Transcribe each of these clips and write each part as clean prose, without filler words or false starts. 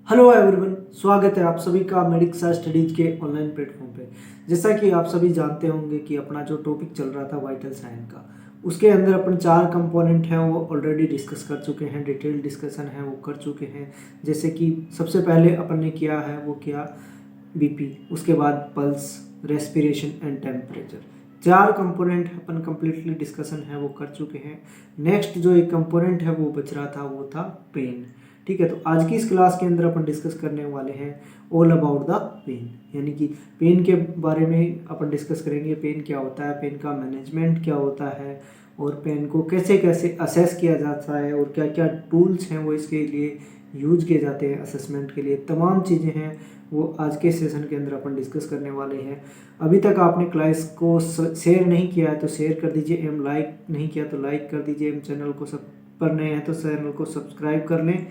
Hello everyone, स्वागत है आप सभी का मेडिक्सा स्टडीज के ऑनलाइन प्लेटफॉर्म पे। जैसा कि आप सभी जानते होंगे कि अपना जो टॉपिक चल रहा था वाइटल साइन का, उसके अंदर अपन 4 कंपोनेंट हैं वो ऑलरेडी डिस्कस कर चुके हैं, डिटेल डिस्कशन है वो कर चुके हैं। जैसे कि सबसे पहले अपन ने किया है वो किया बीपी, उसके बाद pulse, respiration and temperature. 4 component upon completely discussion है वो कर चुके हैं। नेक्स्ट जो एक कंपोनेंट है वो बच रहा था वो था पेन। ठीक है, तो आज की इस क्लास के अंदर अपन डिस्कस करने वाले हैं ऑल अबाउट द पेन, यानी कि पेन के बारे में अपन डिस्कस करेंगे। पेन क्या होता है, पेन का मैनेजमेंट क्या होता है, और पेन को कैसे कैसे असेस किया जाता है, और क्या क्या टूल्स हैं वो इसके लिए यूज किए जाते हैं असेसमेंट के लिए। तमाम चीज़ें हैं वो आज के सेशन के अंदर अपन डिस्कस करने वाले हैं। अभी तक आपने क्लास को शेयर नहीं किया है तो शेयर कर दीजिए, एम लाइक नहीं किया तो लाइक कर दीजिए, एम चैनल को सब पर नए हैं तो चैनल को सब्सक्राइब कर लें।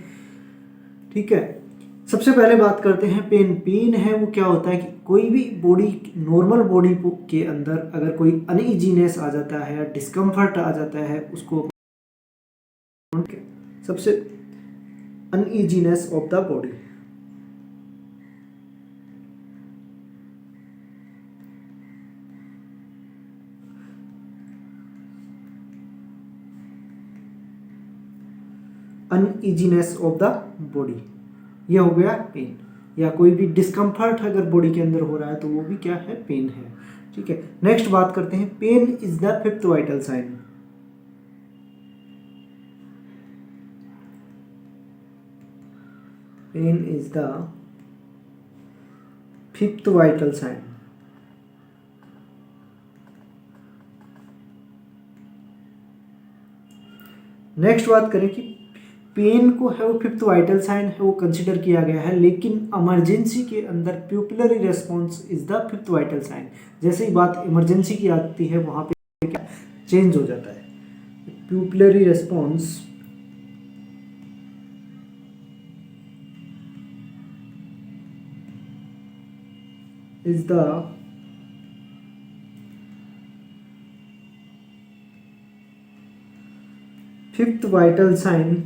ठीक है, सबसे पहले बात करते हैं पेन। पेन है वो क्या होता है कि कोई भी बॉडी, नॉर्मल बॉडी के अंदर अगर कोई अनइजीनेस आ जाता है, डिस्कम्फर्ट आ जाता है, उसको सबसे uneasiness of the body, uneasiness of the body, ये हो गया पेन। या कोई भी डिस्कम्फर्ट अगर बॉडी के अंदर हो रहा है तो वो भी क्या है, पेन है। ठीक है, नेक्स्ट बात करते हैं, pain is the 5th vital sign. Pain is the 5th vital sign. Next बात करें कि पेन को है वो 5th वाइटल साइन है वो कंसिडर किया गया है, लेकिन इमरजेंसी के अंदर pupillary response is the 5th vital sign. जैसे ही बात इमरजेंसी की आती है वहां पे क्या चेंज हो जाता है। Pupillary response is the 5th vital sign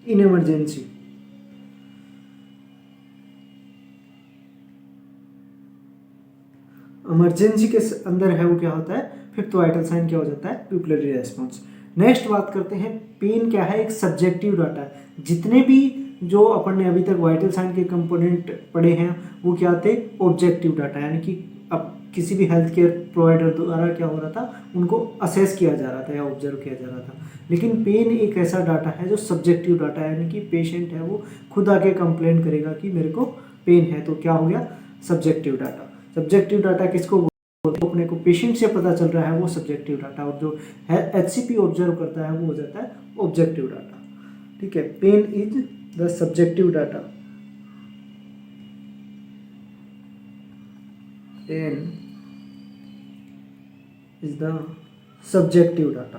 in emergency. Emergency के अंदर है वो क्या होता है, 5th वाइटल साइन क्या हो जाता है, प्यूपिलरी रेस्पॉन्स। नेक्स्ट बात करते हैं, पेन क्या है, एक सब्जेक्टिव डाटा है। जितने भी जो अपन ने अभी तक वाइटल साइन के कंपोनेंट पढ़े हैं वो क्या थे, ऑब्जेक्टिव डाटा, यानी कि अब किसी भी हेल्थ केयर प्रोवाइडर द्वारा क्या हो रहा था, उनको असेस किया जा रहा था या ऑब्जर्व किया जा रहा था। लेकिन पेन एक ऐसा डाटा है जो सब्जेक्टिव डाटा है, यानी कि पेशेंट है वो खुद आके कंप्लेन करेगा कि मेरे को पेन है, तो क्या हो गया, सब्जेक्टिव डाटा। सब्जेक्टिव डाटा किसको बोलते हैं, अपने को पेशेंट से पता चल रहा है वो सब्जेक्टिव डाटा, और जो है एचसीपी ऑब्जर्व करता है वो हो जाता है ऑब्जेक्टिव डाटा। ठीक है, pain is the subjective data. Pain is the subjective data.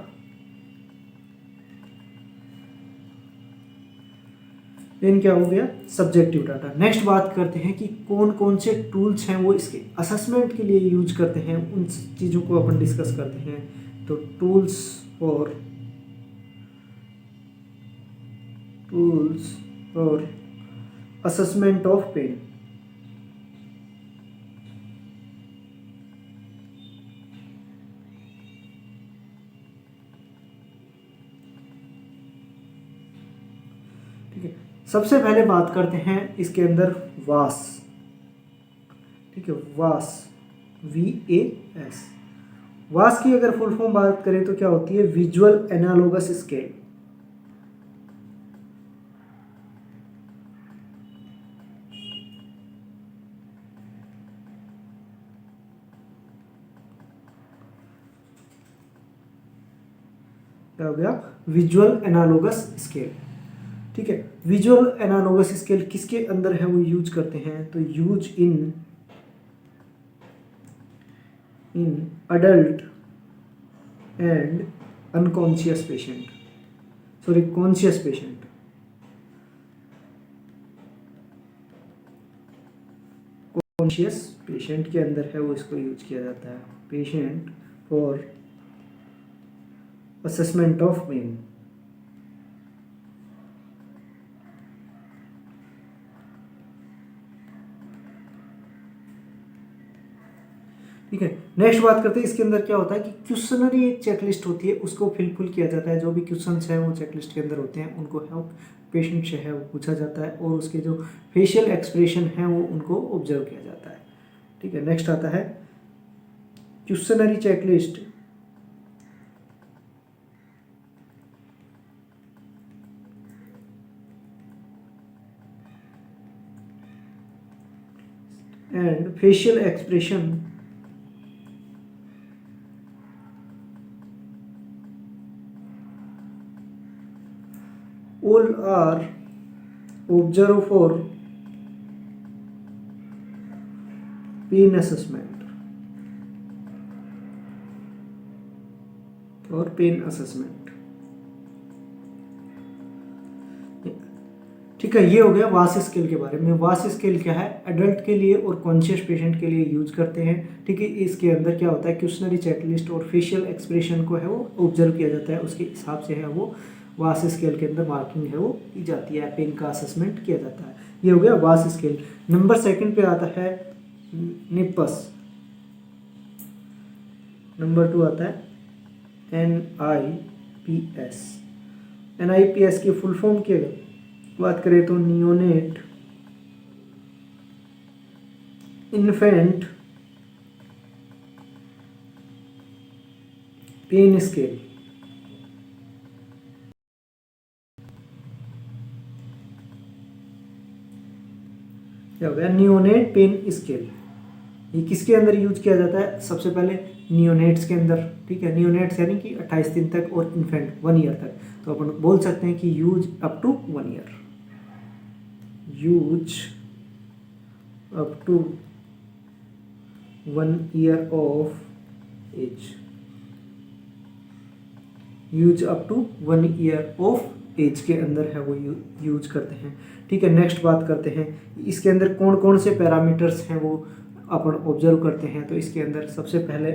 Pain क्या हो गया, सब्जेक्टिव डाटा। नेक्स्ट बात करते हैं कि कौन कौन से टूल्स हैं वो इसके असेसमेंट के लिए यूज करते हैं, उन चीज़ों को अपन डिस्कस करते हैं। तो टूल्स और असेसमेंट ऑफ पेन। ठीक है, सबसे पहले बात करते हैं इसके अंदर वास। ठीक है, वास, VAS। वास की अगर फुल फॉर्म बात करें तो क्या होती है, विजुअल एनालोगस स्केल। क्या हो गया, विजुअल एनालोगस स्केल। ठीक है, विजुअल एनालोगस स्केल किसके अंदर है वो यूज करते हैं, तो use in adult and unconscious patient, sorry conscious patient. Conscious patient के अंदर है वो इसको यूज किया जाता है, patient for assessment of pain. ठीक है। नेक्स्ट बात करते हैं इसके अंदर क्या होता है कि क्वेश्चनरी एक चेकलिस्ट होती है, उसको फिलफुल किया जाता है। जो भी क्वेश्चंस हैं वो चेकलिस्ट के अंदर होते हैं, उनको है पेशेंट से है वो पूछा जाता है और उसके जो फेशियल एक्सप्रेशन है वो उनको ऑब्जर्व किया जाता है। ठीक है। नेक्स्ट आता है questionnaire checklist and facial expression all are observed for pain assessment और पेन असेसमेंट। ठीक है, ये हो गया वास स्केल के बारे में। वास स्केल क्या है, एडल्ट के लिए और कॉन्शियस पेशेंट के लिए यूज करते हैं। ठीक है, इसके अंदर क्या होता है, क्वेश्चनरी चेकलिस्ट और फेशियल एक्सप्रेशन को है वो ऑब्जर्व किया जाता है, उसके हिसाब से है वो वास स्केल के अंदर मार्किंग है वो की जाती है, पेन का असेसमेंट किया जाता है। ये हो गया वास स्केल। नंबर सेकंड पे आता है निपस। नंबर 2 आता है NIPS। NIPS की फुल फॉर्म की बात करें तो नियोनेट इन्फेंट पेन स्केल। क्या हो गया, नियोनेट पेन स्केल। ये किसके अंदर यूज किया जाता है, सबसे पहले नियोनेट्स के अंदर। ठीक है, नियोनेट्स यानी कि 28 दिन तक और इन्फेंट 1 ईयर तक। तो अपन बोल सकते हैं कि use up to 1 year, use up to 1 year of age, use up to 1 year of age के अंदर है वो यूज करते हैं। ठीक है। नेक्स्ट बात करते हैं इसके अंदर कौन कौन से पैरामीटर्स हैं वो अपन ऑब्जर्व करते हैं। तो इसके अंदर सबसे पहले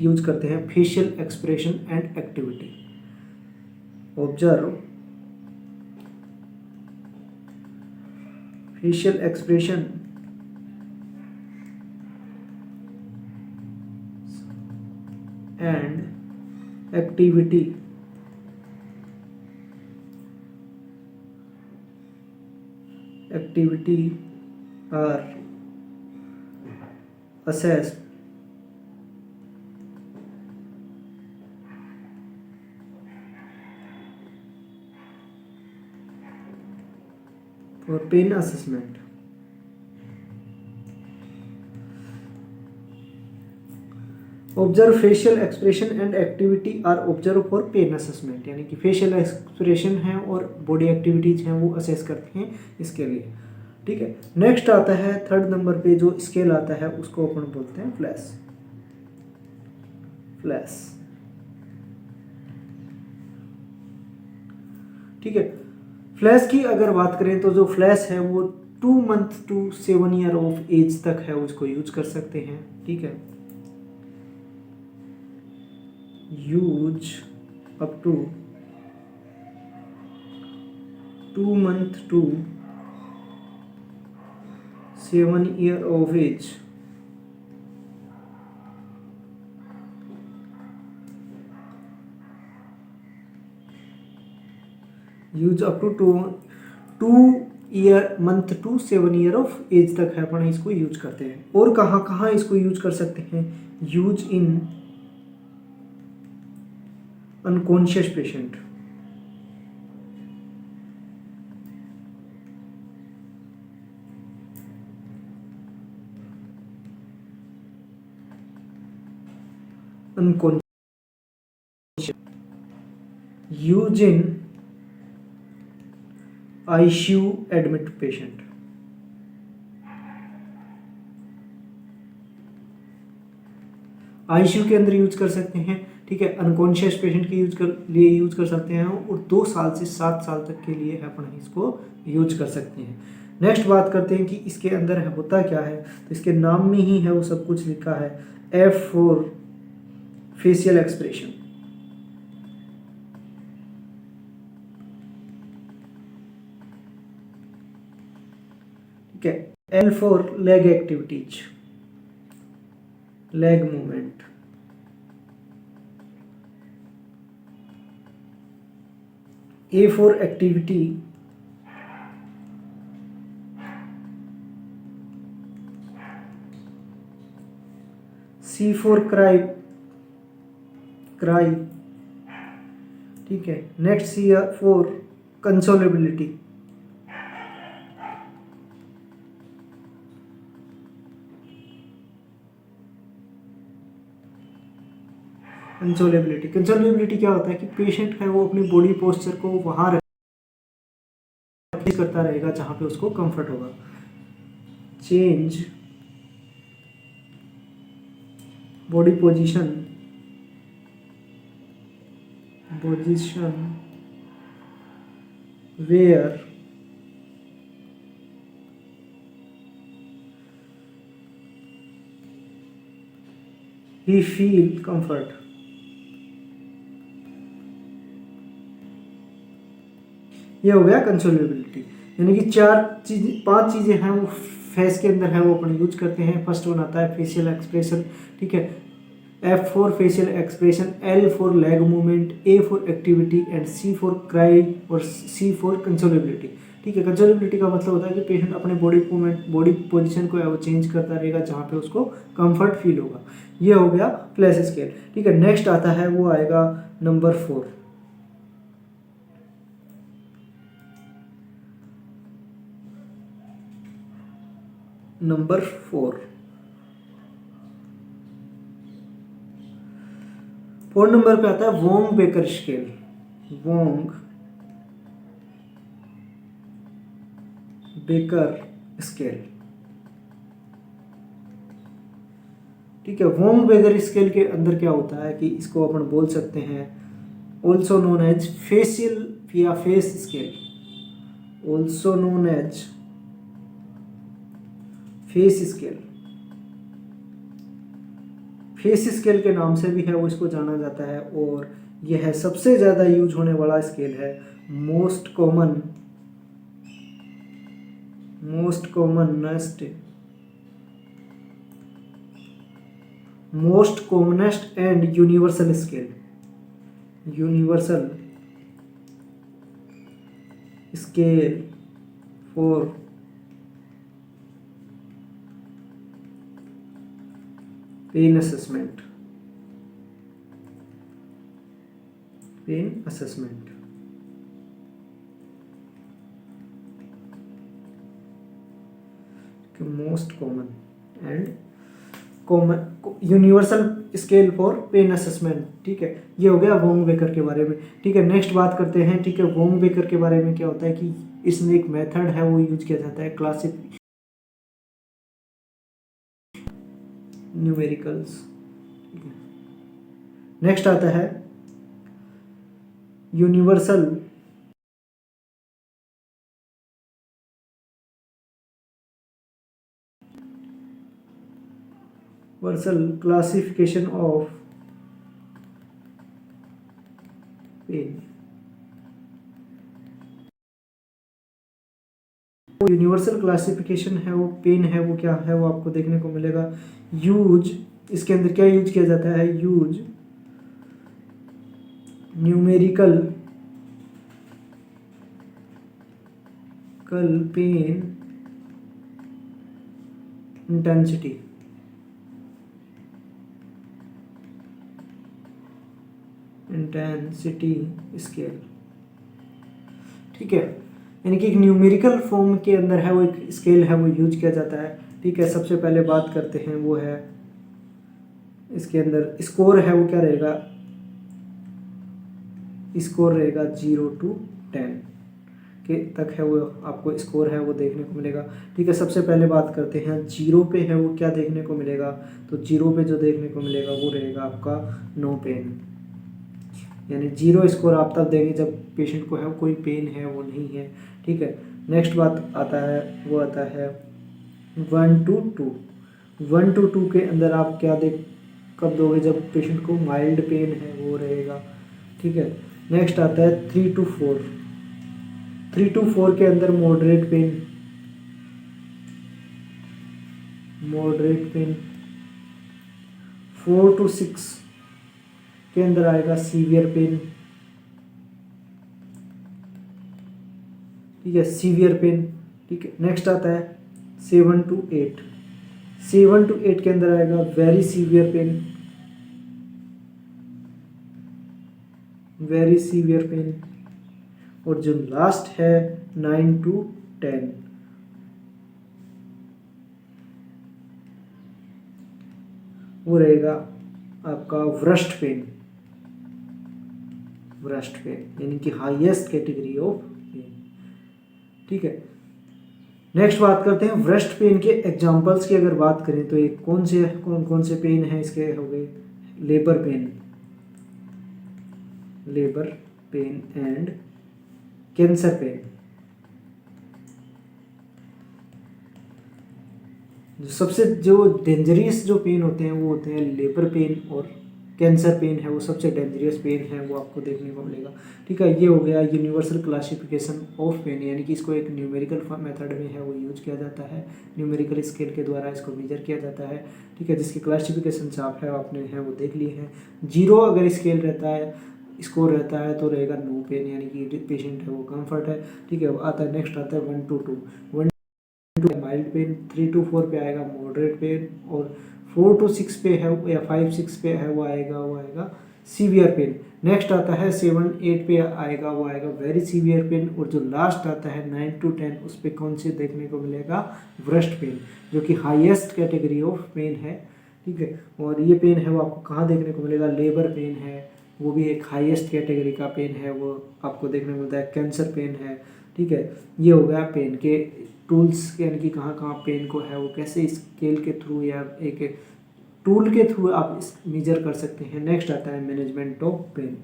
यूज करते हैं facial expression and activity. Observe facial expression and activity are assessed for pain assessment। Observe facial expression and activity are observe for pain assessment, यानी कि फेशियल एक्सप्रेशन है और बॉडी एक्टिविटीज हैं वो असेस करते हैं इसके लिए। ठीक है। नेक्स्ट आता है थर्ड नंबर पे जो स्केल आता है उसको अपन बोलते हैं फ्लैश। फ्लैश। ठीक है। फ्लैश की अगर बात करें तो जो फ्लैश है वो 2 month to 7 year of age तक है उसको यूज कर सकते हैं। ठीक है, use up to 2 month to 7 year of age. Use up to 2 year month to 7 year of age तक है अपन इसको यूज करते हैं। और कहाँ कहाँ इसको यूज कर सकते हैं, use in unconscious patient. Unconscious use in ICU admit patient. ICU के अंदर यूज कर सकते हैं। ठीक है, अनकॉन्शियस पेशेंट के लिए यूज कर सकते हैं और 2 साल से 7 साल तक के लिए अपन इसको यूज कर सकते हैं। नेक्स्ट बात करते हैं कि इसके अंदर है होता क्या है। तो इसके नाम में ही है वो सब कुछ लिखा है, एफ फॉर फेशियल एक्सप्रेशन। ठीक है, L for leg activities. Leg movement. A for activity, C for cry, cry, ठीक है। Next C for कंसोलेबिलिटी, कंसोलेबिलिटी। कंसोलेबिलिटी क्या होता है कि पेशेंट है वो अपनी बॉडी पोस्चर को वहां करता रहेगा जहां पे उसको कंफर्ट होगा। Change body position, position where he feel comfort. ये हो गया कंसोलेबिलिटी। यानी कि पांच चीजें हैं वो फेस के अंदर है वो अपन यूज करते हैं। फर्स्ट वन आता है फेशियल एक्सप्रेशन, ठीक है। F for facial expression, L for leg movement, A for activity and C for cry और सी फॉर कंसोलेबिलिटी, ठीक है। कंसोलेबिलिटी का मतलब होता है कि पेशेंट अपने बॉडी मूवमेंट, बॉडी पोजीशन को है वो चेंज करता रहेगा जहाँ पे उसको कंफर्ट फील होगा। ये हो गया फ्लैश स्केल, ठीक है। नेक्स्ट आता है वो आएगा नंबर 4। नंबर 4 नंबर पे आता है Wong baker scale. Wong baker scale, ठीक है। वोंग बेकर स्केल के अंदर क्या होता है कि इसको अपन बोल सकते हैं ऑल्सो नोन एज फेशियल या face scale, also known as face scale. Face scale के नाम से भी है वो इसको जाना जाता है और यह है सबसे ज़्यादा यूज होने वाला स्केल है। Most commonest and universal scale. Universal scale for pain assessment, pain assessment. Most common and universal scale for pain assessment, ठीक है। ये हो गया वोंग बेकर के बारे में, ठीक है। नेक्स्ट बात करते हैं, ठीक है। वोंग बेकर के बारे में क्या होता है कि इसमें एक मेथड है वो यूज किया जाता है न्यूमेरिकल्स। नेक्स्ट आता है universal classification of pain. Universal classification है वो पेन है वो क्या है वो आपको देखने को मिलेगा। यूज इसके अंदर क्या यूज किया जाता है, use numerical pain intensity, scale, ठीक है। यानी कि एक न्यूमेरिकल फॉर्म के अंदर है वो एक स्केल है वो यूज किया जाता है, ठीक है। सबसे पहले बात करते हैं वो है इसके अंदर स्कोर है वो क्या रहेगा, स्कोर रहेगा 0 to 10 के तक है वो आपको स्कोर है वो देखने को मिलेगा, ठीक है। सबसे पहले बात करते हैं 0 पे है वो क्या देखने को मिलेगा, तो 0 पे जो देखने को मिलेगा वो रहेगा आपका नो पेन। यानी 0 स्कोर आप तब देंगे जब पेशेंट को है कोई पेन है वो नहीं है, ठीक है। नेक्स्ट बात आता है वो आता है 1 to 2। 1 to 2 के अंदर आप क्या कब दोगे, जब पेशेंट को माइल्ड पेन है वो रहेगा, ठीक है। नेक्स्ट आता है 3 to 4। 3 to 4 के अंदर मॉडरेट पेन 4 to 6 के अंदर आएगा सीवियर पेन, ठीक है, सीवियर पेन, ठीक है। नेक्स्ट आता है 7 to 8, 7 to 8 के अंदर आएगा very severe pain, very severe pain. और जो लास्ट है 9 to 10, वो रहेगा आपका व्रस्ट पेन, व्रस्ट पेन यानी कि हाईएस्ट कैटेगरी ऑफ पेन, ठीक है। नेक्स्ट बात करते हैं व्रस्ट पेन के एग्जांपल्स की। अगर बात करें तो एक कौन से पेन है इसके, हो गए labour pain, labour pain and cancer pen. सबसे जो डेंजरस जो पेन होते हैं वो होते हैं लेबर पेन और कैंसर पेन है, वो सबसे डेंजरस पेन है, वो आपको देखने को मिलेगा, ठीक है। ये हो गया यूनिवर्सल क्लासिफिकेशन ऑफ पेन, यानी कि इसको एक न्यूमेरिकल मेथड में है वो यूज किया जाता है, न्यूमेरिकल स्केल के द्वारा इसको मेजर किया जाता है, ठीक है। जिसकी क्लासिफिकेशन आप है आपने है वो देख लिए हैं। 0 अगर स्केल रहता है, स्कोर रहता है तो रहेगा नो पेन, यानी कि पेशेंट है वो कम्फर्ट है, ठीक है। आता है नेक्स्ट आता है 1 to 2, 1 to mild pain, 3 to 4 पे आएगा मॉडरेट पेन, और 4 to 6 पे है या 5-6 पे है वो आएगा सीवियर पेन। नेक्स्ट आता है 7-8 पे आएगा वो आएगा वेरी सीवियर पेन, और जो लास्ट आता है 9 to 10 उस पे कौन से देखने को मिलेगा, व्रस्ट पेन, जो कि हाईएस्ट कैटेगरी ऑफ पेन है, ठीक है। और ये पेन है वो आपको कहाँ देखने को मिलेगा, लेबर पेन है, वो भी एक हाईएस्ट कैटेगरी का पेन है, वो आपको देखने को मिलता है। कैंसर पेन है, ठीक है। ये हो गया पेन के टूल्स, यानी कि कहाँ कहाँ पेन को है वो कैसे स्केल के थ्रू या एक टूल के थ्रू आप इस मेजर कर सकते हैं। नेक्स्ट आता है management of pain,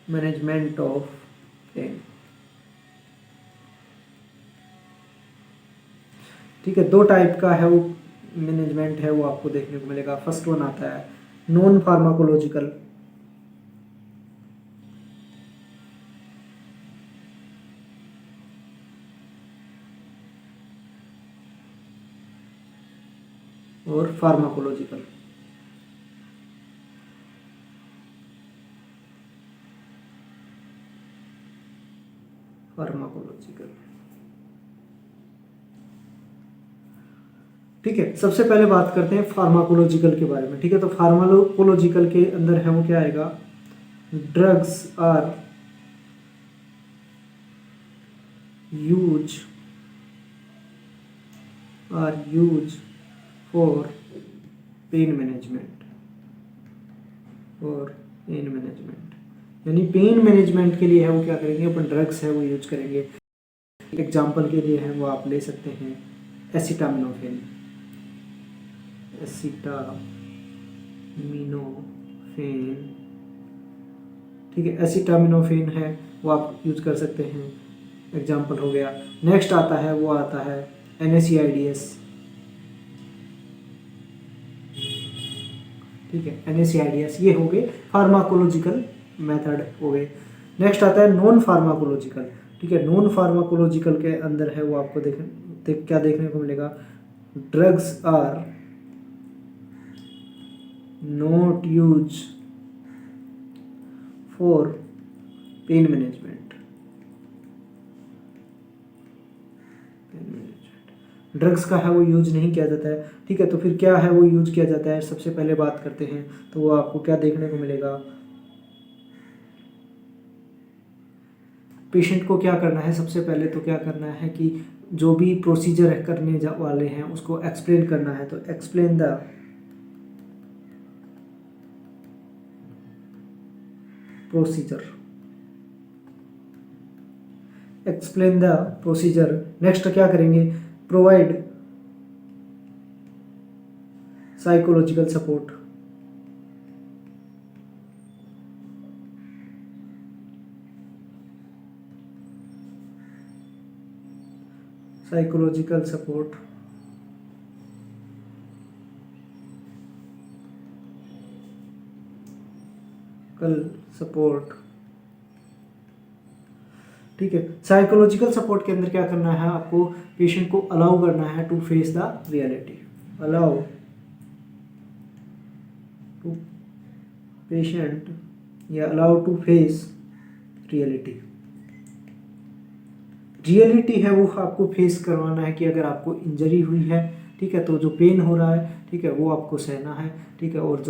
management of pain, ठीक है। 2 टाइप का है वो मैनेजमेंट है वो आपको देखने को मिलेगा। फर्स्ट वन आता है नॉन फार्माकोलॉजिकल, और फार्माकोलॉजिकल, फार्माकोलॉजिकल, ठीक है। सबसे पहले बात करते हैं फार्माकोलॉजिकल के बारे में, ठीक है। तो फार्माकोलॉजिकल के अंदर है वो क्या आएगा, drugs are use for pain management, और पेन मैनेजमेंट, यानी पेन मैनेजमेंट के लिए है वो क्या करेंगे, अपन ड्रग्स है वो यूज करेंगे। एग्जाम्पल के लिए है वो आप ले सकते हैं एसिटामिनोफेन, ठीक है। एसिटामिनोफेन है वो आप यूज कर सकते हैं, एग्जाम्पल हो गया। नेक्स्ट आता है वो आता है NSAIDs, ठीक है। NSAIDs ये हो गए फार्माकोलॉजिकल मेथड हो गए। नेक्स्ट आता है नॉन फार्माकोलॉजिकल, ठीक है। नॉन फार्माकोलॉजिकल के अंदर है वो आपको क्या देखने को मिलेगा, drugs are not use for pain management, drugs का है वो यूज नहीं किया जाता है, ठीक है। तो फिर क्या है वो यूज किया जाता है, सबसे पहले बात करते हैं तो वो आपको क्या देखने को मिलेगा, पेशेंट को क्या करना है, सबसे पहले तो क्या करना है कि जो भी प्रोसीजर करने वाले हैं उसको एक्सप्लेन करना है। तो explain the procedure, explain the procedure. Next क्या करेंगे, provide psychological support, psychological support, कल सपोर्ट, ठीक है। साइकोलॉजिकल सपोर्ट के अंदर क्या करना है आपको, पेशेंट को अलाउ करना है to face the reality, allow to patient या allow to face reality. Reality है वो आपको फेस करवाना है कि अगर आपको इंजरी हुई है, ठीक है, तो जो पेन हो रहा है, ठीक है, वो आपको सहना है, ठीक है, और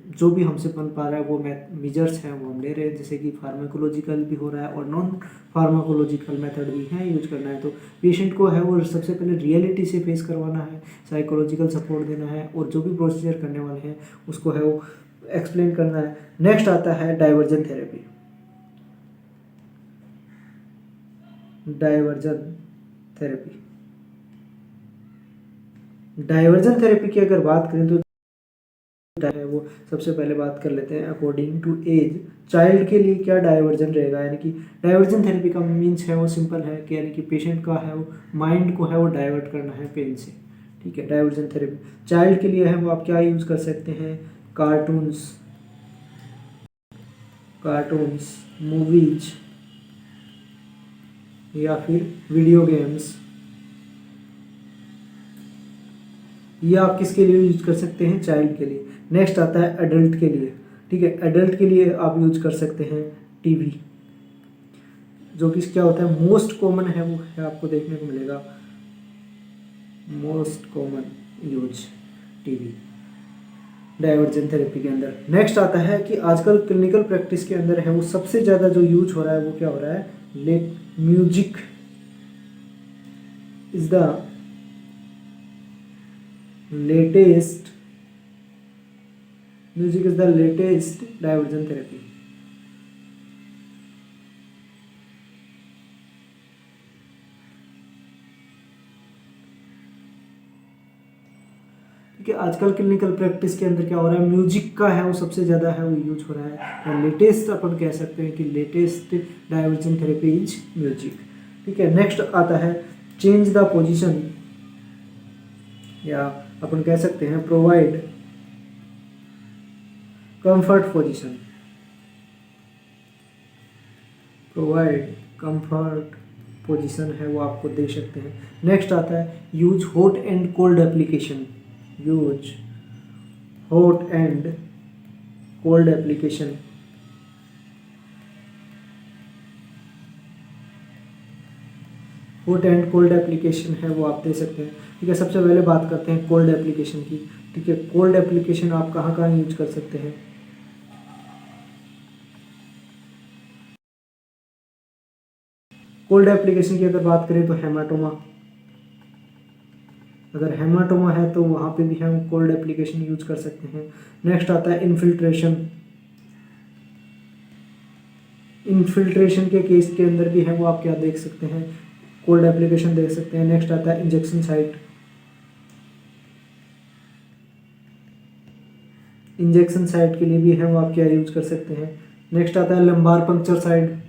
जो भी हमसे बन पा रहा है वो मेजर्स हैं वो हम ले रहे हैं, जैसे कि फार्माकोलॉजिकल भी हो रहा है और नॉन फार्माकोलॉजिकल मेथड भी है यूज करना है। तो पेशेंट को है वो सबसे पहले रियलिटी से फेस करवाना है, साइकोलॉजिकल सपोर्ट देना है और जो भी प्रोसीजर करने वाले हैं उसको है वो एक्सप्लेन करना है। नेक्स्ट आता है diversion therapy. Diversion therapy, diversion therapy की अगर बात करें तो है वो सबसे पहले बात कर लेते हैं अकॉर्डिंग टू एज। चाइल्ड के लिए क्या डाइवर्जन रहेगा, यानी कि डाइवर्जन थेरेपी का मीन्स है वो सिंपल है कि यानी कि पेशेंट का है वो माइंड को है वो डाइवर्ट करना है पेन से, ठीक है। डाइवर्जन थेरेपी चाइल्ड के लिए है वो आप क्या यूज कर सकते हैं, कार्टून्स, मूवीज या फिर वीडियो गेम्स, ये आप किसके लिए यूज कर सकते हैं, चाइल्ड के लिए। नेक्स्ट आता है एडल्ट के लिए, ठीक है। एडल्ट के लिए आप यूज कर सकते हैं टीवी, जो कि क्या होता है मोस्ट कॉमन है वो है आपको देखने को मिलेगा, most common use TV diversion therapy के अंदर। नेक्स्ट आता है कि आजकल क्लिनिकल प्रैक्टिस के अंदर है वो सबसे ज़्यादा जो यूज हो रहा है वो क्या हो रहा है, music is the latest diversion therapy. ठीक है, आजकल क्लिनिकल प्रैक्टिस के अंदर क्या हो रहा है, म्यूजिक का है वो सबसे ज़्यादा है वो यूज हो रहा है, और लेटेस्ट अपन कह सकते हैं कि latest diversion therapy is music, ठीक है। नेक्स्ट आता है चेंज द पोजीशन, या अपन कह सकते हैं provide comfort position, provide comfort position है वो आपको दे सकते हैं। नेक्स्ट आता है use hot and cold application, use hot and cold application, hot and cold application है वो आप दे सकते हैं, ठीक है। सबसे पहले बात करते हैं कोल्ड एप्लीकेशन की, ठीक है। कोल्ड एप्लीकेशन आप कहाँ कहाँ यूज कर सकते हैं, कोल्ड एप्लीकेशन की अगर बात करें तो हेमाटोमा, अगर हेमाटोमा है तो वहाँ पे भी हम कोल्ड एप्लीकेशन यूज कर सकते हैं। नेक्स्ट आता है इन्फिल्ट्रेशन, इन्फिल्ट्रेशन के केस के अंदर भी है वो आप क्या देख सकते हैं, कोल्ड एप्लीकेशन देख सकते हैं। नेक्स्ट आता है इंजेक्शन साइट, इंजेक्शन साइट के लिए भी है वो आप क्या यूज कर सकते हैं। नेक्स्ट आता है लंबार पंक्चर साइट,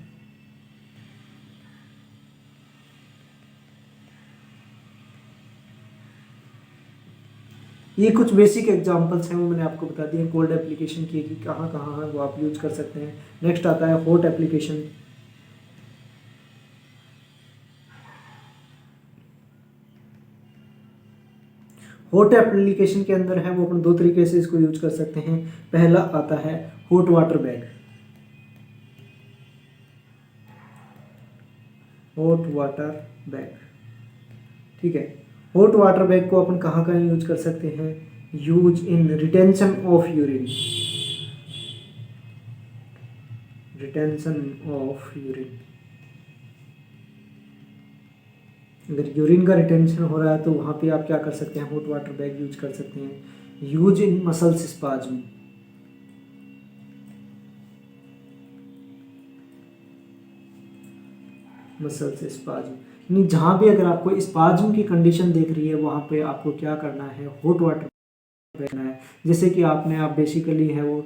ये कुछ बेसिक एग्जांपल्स हैं वो मैंने आपको बता दिए कोल्ड एप्लीकेशन की कि कहाँ कहाँ है वो आप यूज कर सकते हैं। नेक्स्ट आता है हॉट एप्लीकेशन, हॉट एप्लीकेशन के अंदर है वो अपन दो तरीके से इसको यूज कर सकते हैं। पहला आता है hot water bag, hot water bag, ठीक है। हॉट वाटर बैग को अपन कहाँ कहाँ यूज कर सकते हैं, use in retention of urine, retention of urine, अगर यूरिन का रिटेंशन हो रहा है तो वहाँ पे आप क्या कर सकते हैं, हॉट वाटर बैग यूज कर सकते हैं। Use in muscles spasm, muscles spasm, यानी जहाँ भी अगर आपको स्पाज्म की कंडीशन देख रही है वहाँ पे आपको क्या करना है, हॉट वाटर रहना है। जैसे कि आप बेसिकली है वो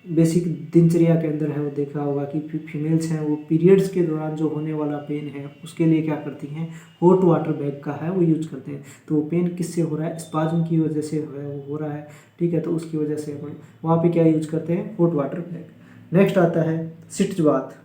बेसिक दिनचर्या के अंदर है वो देखा होगा कि फीमेल्स हैं वो पीरियड्स के दौरान जो होने वाला पेन है उसके लिए क्या करती हैं, हॉट वाटर बैग का है वो यूज करते हैं। तो वो पेन किससे हो रहा है, स्पाज्म की वजह से वो हो रहा है, ठीक है। तो उसकी वजह से अपन वहाँ पे क्या यूज करते हैं, हॉट वाटर बैग। नेक्स्ट आता है सिट्ज बाथ,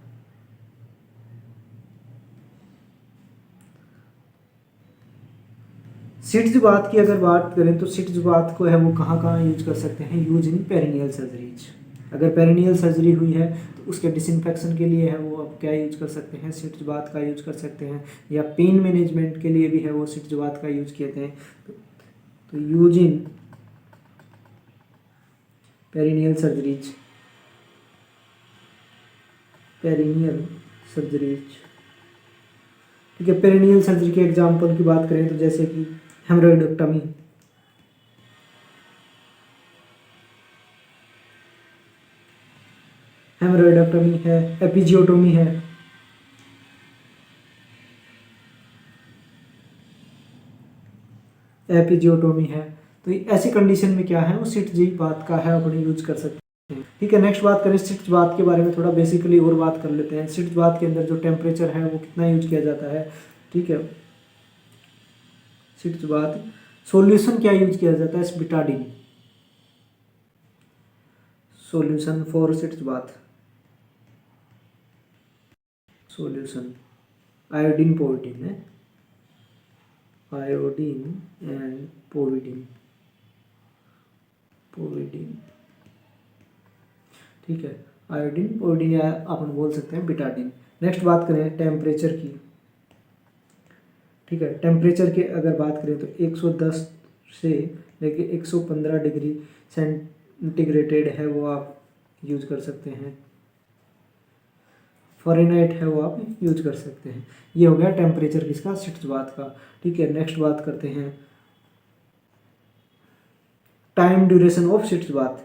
सिट्ज बाथ की अगर बात करें तो सिट्ज बाथ को है वो कहाँ कहाँ यूज कर सकते हैं, यूज इन पेरिनियल सर्जरीज। अगर पेरिनियल सर्जरी हुई है तो उसके डिसइंफेक्शन के लिए है वो आप क्या यूज कर सकते हैं, सिट्ज बाथ का यूज कर सकते हैं। या पेन मैनेजमेंट के लिए भी है वो सिट्ज बाथ का यूज किए थे। तो use in perineal surgeries, perineal surgeries, ठीक है। पेरिनियल सर्जरी के एग्जाम्पल की बात करें तो जैसे कि हेमरोइडेक्टमी, हेमरोइडेक्टमी है, एपिजियोटोमी है, एपिजियोटोमी है। तो ऐसी कंडीशन में क्या है वो सिट्ज बाथ का है अपने यूज कर सकते हैं, ठीक है। नेक्स्ट बात करें सिट्ज बाथ के बारे में, थोड़ा बेसिकली और बात कर लेते हैं। सिट्ज बाथ के अंदर जो टेम्परेचर है वो कितना यूज किया जाता है, ठीक है। सिट्ज बाथ सॉल्यूशन क्या यूज किया जाता है, Betadine solution for sitz bath, solution iodine povidone है, आयोडीन एंड पोविडीन, पोविडीन, ठीक है। आयोडीन पोविडीन या अपन बोल सकते हैं बिटाडीन। नेक्स्ट बात करें टेम्परेचर की, ठीक है। टेम्परेचर की अगर बात करें तो 110 से लेके 115 डिग्री सेंटीग्रेडेड है वो आप यूज कर सकते हैं, फ़ारेनहाइट है वो आप यूज कर सकते हैं। ये हो गया टेम्परेचर किसका, सिट्ज बाथ का, ठीक है। नेक्स्ट बात करते हैं time duration of sitz bath,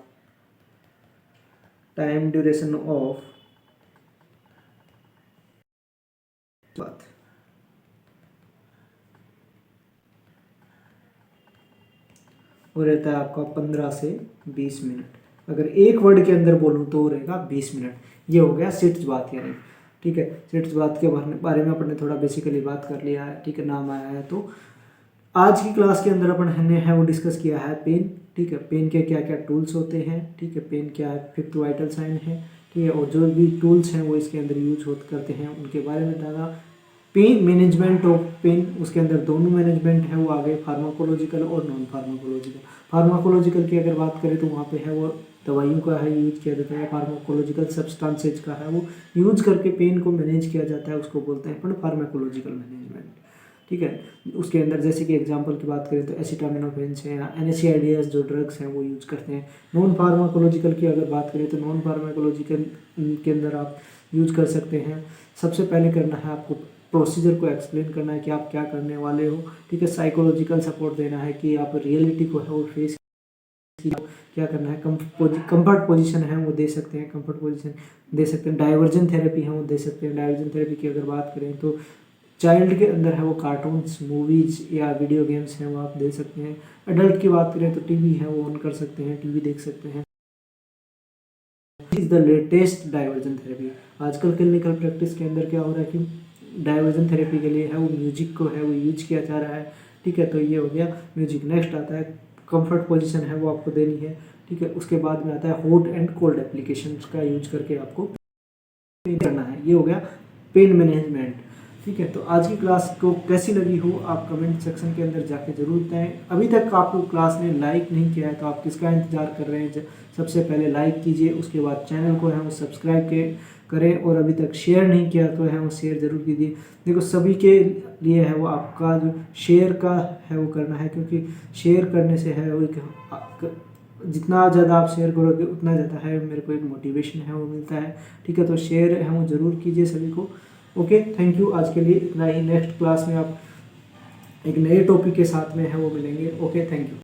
time duration of bath, वो रहता है आपका 15 से 20 मिनट। अगर एक वर्ड के अंदर बोलूँ तो वो रहेगा 20 मिनट। ये हो गया सिट्ज बाथ यानी, ठीक है। सिट्ज बाथ के बारे में अपन ने थोड़ा बेसिकली बात कर लिया है, ठीक है, नाम आया है। तो आज की क्लास के अंदर अपन ने है वो डिस्कस किया है पेन, ठीक है। पेन के क्या क्या टूल्स होते हैं, ठीक है। पेन क्या है, फिफ्थ वाइटल साइन है, ठीक है। और जो भी टूल्स हैं वो इसके अंदर यूज करते हैं उनके बारे में जाना। पेन मैनेजमेंट ऑफ पेन, उसके अंदर दोनों मैनेजमेंट है वो आ गए, फार्माकोलॉजिकल और नॉन फार्माकोलॉजिकल। फार्माकोलॉजिकल की अगर बात करें तो वहाँ पे है वो दवाइयों का है यूज किया जाता है, फार्माकोलॉजिकल सब्सटेंसेज का है वो यूज करके पेन को मैनेज किया जाता है, उसको बोलते हैं फार्माकोलॉजिकल मैनेजमेंट, ठीक है। उसके अंदर जैसे कि एग्जांपल की बात करें तो एसिटामिनोफेन है या NSAIDs जो ड्रग्स हैं वो यूज करते हैं। नॉन फार्माकोलॉजिकल की अगर बात करें तो नॉन फार्माकोलॉजिकल के अंदर आप यूज कर सकते हैं। सबसे पहले करना है आपको प्रोसीजर को एक्सप्लेन करना है कि आप क्या करने वाले हो, ठीक है। साइकोलॉजिकल सपोर्ट देना है कि आप रियलिटी को है वो फेस क्या करना है। कंफर्ट पोजीशन है वो दे सकते हैं, कंफर्ट पोजीशन दे सकते हैं। डाइवर्जन थेरेपी है वो दे सकते हैं। डाइवर्जन थेरेपी की अगर बात करें तो चाइल्ड के अंदर है वो कार्टून्स, मूवीज या वीडियो गेम्स हैं वो आप दे सकते हैं। अडल्ट की बात करें तो टीवी है वो ऑन कर सकते हैं, टीवी देख सकते हैं। Is the latest diversion therapy. आजकल क्लिनिकल प्रैक्टिस के अंदर क्या हो रहा है कि डाइवर्जन थेरेपी के लिए है वो म्यूजिक को है वो यूज किया जा रहा है, ठीक है। तो ये हो गया म्यूजिक। नेक्स्ट आता है कंफर्ट पोजीशन है वो आपको देनी है, ठीक है। उसके बाद में आता है हॉट एंड कोल्ड एप्लीकेशन का यूज करके आपको करना है। ये हो गया पेन मैनेजमेंट, ठीक है। तो आज की क्लास को कैसी लगी हो आप कमेंट सेक्शन के अंदर जाके जरूर बताएं। अभी तक आपको क्लास ने लाइक नहीं किया है तो आप किसका इंतजार कर रहे हैं, सबसे पहले लाइक कीजिए, उसके बाद चैनल को है वो सब्सक्राइब करें, और अभी तक शेयर नहीं किया तो है वो शेयर जरूर कीजिए। देखो सभी के लिए है वो आपका जो शेयर का है वो करना है, क्योंकि शेयर करने से है वो जितना ज़्यादा आप शेयर करोगे उतना ज़्यादा है मेरे को एक मोटिवेशन है वो मिलता है, ठीक है। तो शेयर है वो ज़रूर कीजिए सभी को। Okay, thank you. आज के लिए इतना ही। नेक्स्ट क्लास में आप एक नए टॉपिक के साथ में है वो मिलेंगे। Okay, thank you.